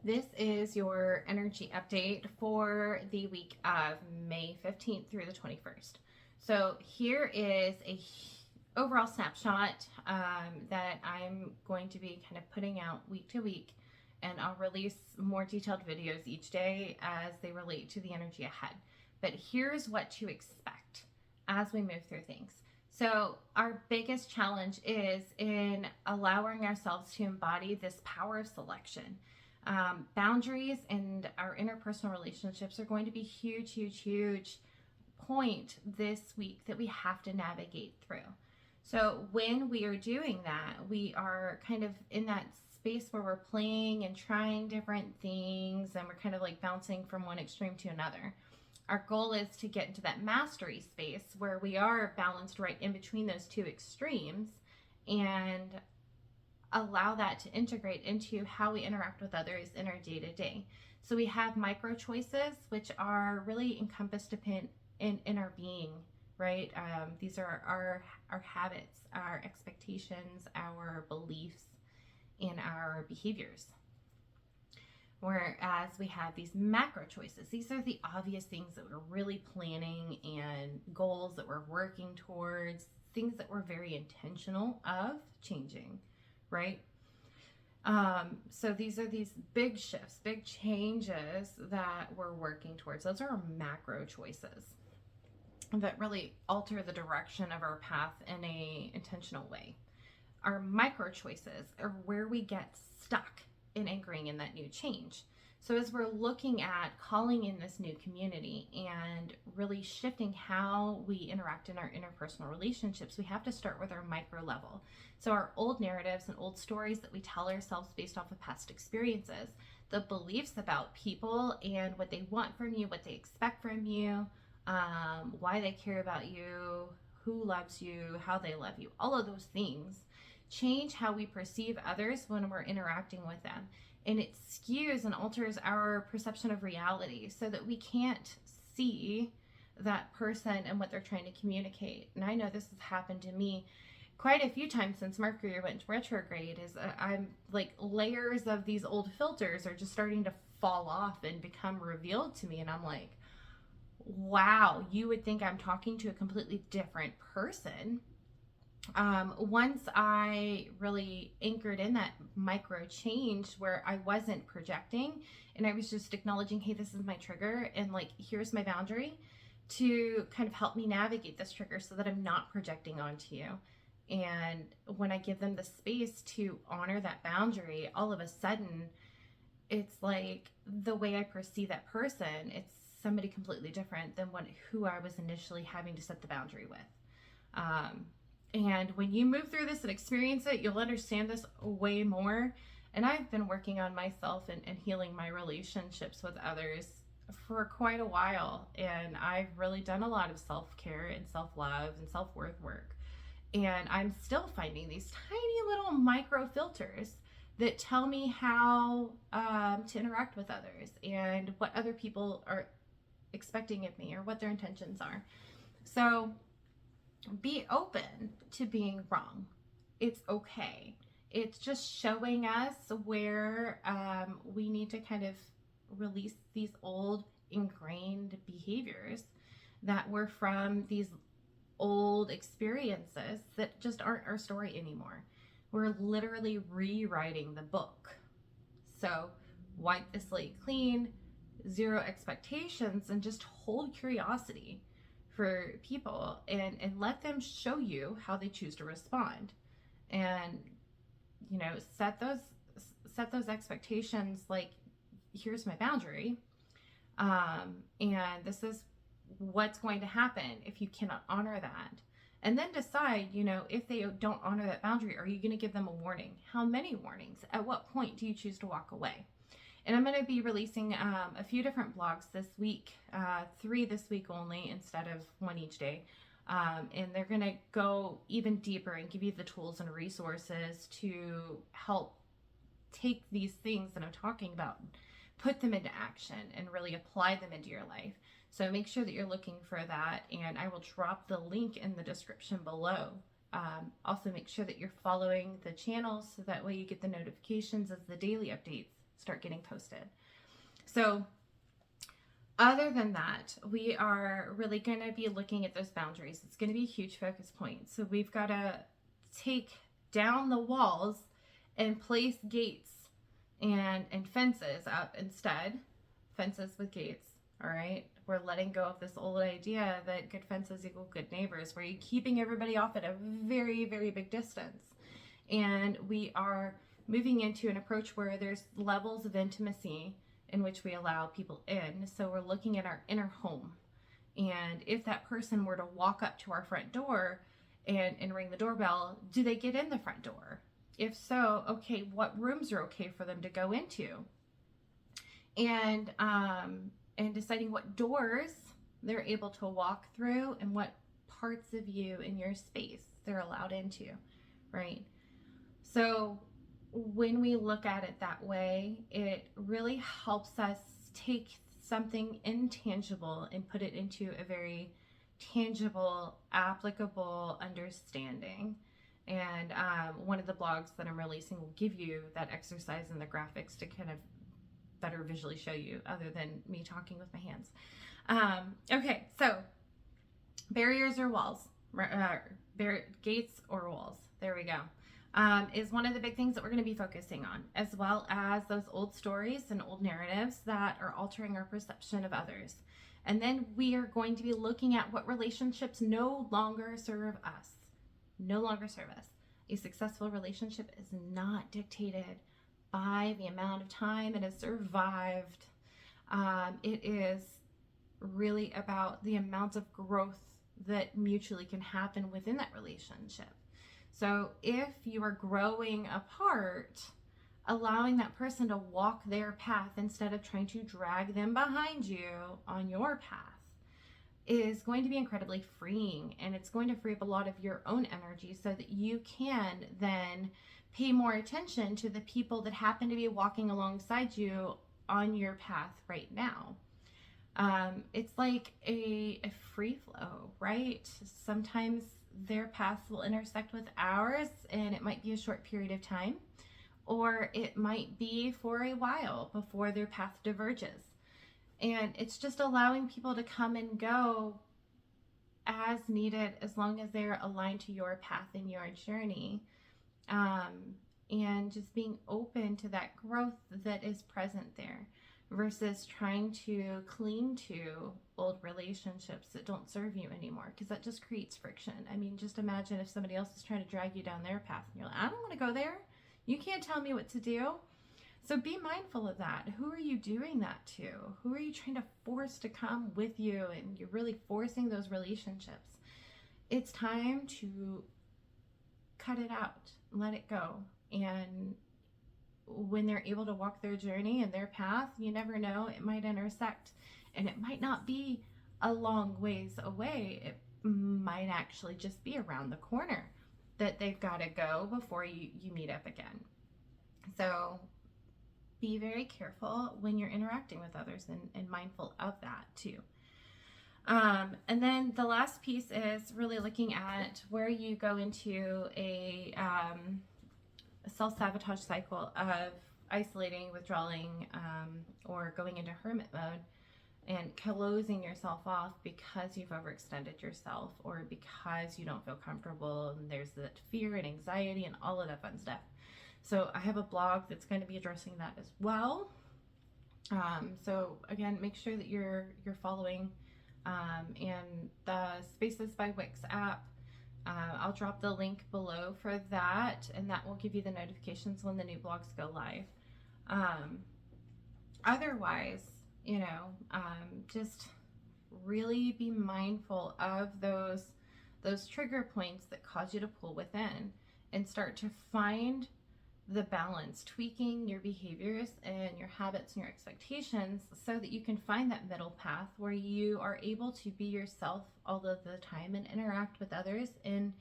This is your energy update for the week of May 15th through the 21st. So here is a overall snapshot that I'm going to be kind of putting out week to week, and I'll release more detailed videos each day as they relate to the energy ahead. But here's what to expect as we move through things. So, our biggest challenge is in allowing ourselves to embody this power of selection. Boundaries and our interpersonal relationships are going to be huge, huge, huge point this week that we have to navigate through. So when we are doing that, we are kind of in that space where we're playing and trying different things, and we're kind of like bouncing from one extreme to another. Our goal is to get into that mastery space where we are balanced right in between those two extremes and allow that to integrate into how we interact with others in our day to day. So we have micro choices, which are really encompassed in our being, right? These are our habits, our expectations, our beliefs, and our behaviors. Whereas we have these macro choices. These are the obvious things that we're really planning and goals that we're working towards, things that we're very intentional of changing, right? So these are these big shifts, big changes that we're working towards. Those are our macro choices that really alter the direction of our path in a intentional way. Our micro choices are where we get stuck in anchoring in that new change. So as we're looking at calling in this new community and really shifting how we interact in our interpersonal relationships, we have to start with our micro level. So our old narratives and old stories that we tell ourselves based off of past experiences, the beliefs about people and what they want from you, what they expect from you, why they care about you, who loves you, how they love you, all of those things change how we perceive others when we're interacting with them. And it skews and alters our perception of reality so that we can't see that person and what they're trying to communicate. And I know this has happened to me quite a few times since Mercury went retrograde. I'm like, layers of these old filters are just starting to fall off and become revealed to me, and I'm like, wow, you would think I'm talking to a completely different person. Once I really anchored in that micro change where I wasn't projecting and I was just acknowledging, hey, this is my trigger, and like, here's my boundary to kind of help me navigate this trigger so that I'm not projecting onto you. And when I give them the space to honor that boundary, all of a sudden, it's like the way I perceive that person, it's somebody completely different than who I was initially having to set the boundary with. And when you move through this and experience it, you'll understand this way more. And I've been working on myself and healing my relationships with others for quite a while. And I've really done a lot of self care and self love and self worth work. And I'm still finding these tiny little micro filters that tell me how to interact with others and what other people are expecting of me or what their intentions are. So be open to being wrong. It's okay. It's just showing us where we need to kind of release these old ingrained behaviors that were from these old experiences that just aren't our story anymore. We're literally rewriting the book. So wipe the slate clean, zero expectations, and just hold curiosity for people and let them show you how they choose to respond. And set those expectations, like, here's my boundary, and this is what's going to happen if you cannot honor that. And then decide, if they don't honor that boundary, are you going to give them a warning? How many warnings? At what point do you choose to walk away? And I'm going to be releasing a few different blogs this week, 3 this week only instead of 1 each day. And they're going to go even deeper and give you the tools and resources to help take these things that I'm talking about, put them into action, and really apply them into your life. So make sure that you're looking for that, and I will drop the link in the description below. Also, make sure that you're following the channel so that way you get the notifications of the daily updates start getting posted. So other than that, we are really going to be looking at those boundaries. It's going to be a huge focus point. So we've got to take down the walls and place gates and fences up instead. Fences with gates, all right? We're letting go of this old idea that good fences equal good neighbors, where you're keeping everybody off at a very, very big distance. And we are moving into an approach where there's levels of intimacy in which we allow people in. So we're looking at our inner home. And if that person were to walk up to our front door and ring the doorbell, do they get in the front door? If so, okay, what rooms are okay for them to go into? And deciding what doors they're able to walk through and what parts of you in your space they're allowed into, right? So when we look at it that way, it really helps us take something intangible and put it into a very tangible, applicable understanding. And one of the blogs that I'm releasing will give you that exercise and the graphics to kind of better visually show you, other than me talking with my hands. Okay, so barriers or walls, gates or walls, there we go, is one of the big things that we're going to be focusing on, as well as those old stories and old narratives that are altering our perception of others. And then we are going to be looking at what relationships no longer serve us. No longer serve us. A successful relationship is not dictated by the amount of time it has survived. It is really about the amount of growth that mutually can happen within that relationship. So if you are growing apart, allowing that person to walk their path instead of trying to drag them behind you on your path is going to be incredibly freeing, and it's going to free up a lot of your own energy so that you can then pay more attention to the people that happen to be walking alongside you on your path right now. It's like a free flow, right? Sometimes their paths will intersect with ours, and it might be a short period of time, or it might be for a while before their path diverges. And it's just allowing people to come and go as needed, as long as they're aligned to your path and your journey. And just being open to that growth that is present there, versus trying to cling to old relationships that don't serve you anymore, because that just creates friction. I mean, just imagine if somebody else is trying to drag you down their path and you're like, I don't want to go there. You can't tell me what to do. So be mindful of that. Who are you doing that to? Who are you trying to force to come with you, and you're really forcing those relationships? It's time to cut it out, let it go. And when they're able to walk their journey and their path, you never know, it might intersect, and it might not be a long ways away. It might actually just be around the corner that they've got to go before you meet up again. So be very careful when you're interacting with others, and mindful of that too. And then the last piece is really looking at where you go into a self-sabotage cycle of isolating, withdrawing, or going into hermit mode and closing yourself off because you've overextended yourself, or because you don't feel comfortable, and there's that fear and anxiety and all of that fun stuff. So I have a blog that's going to be addressing that as well. So again, make sure that you're following, and the Spaces by Wix app. I'll drop the link below for that, and that will give you the notifications when the new blogs go live. Otherwise, just really be mindful of those trigger points that cause you to pull within, and start to find the balance, tweaking your behaviors and your habits and your expectations so that you can find that middle path where you are able to be yourself all of the time and interact with others in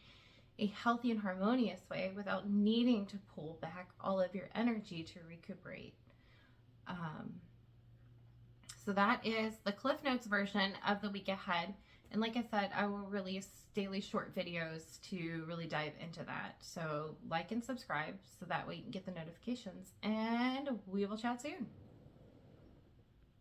a healthy and harmonious way without needing to pull back all of your energy to recuperate. So that is the Cliff Notes version of the week ahead. And like I said, I will release daily short videos to really dive into that. So like and subscribe so that way you can get the notifications, and we will chat soon.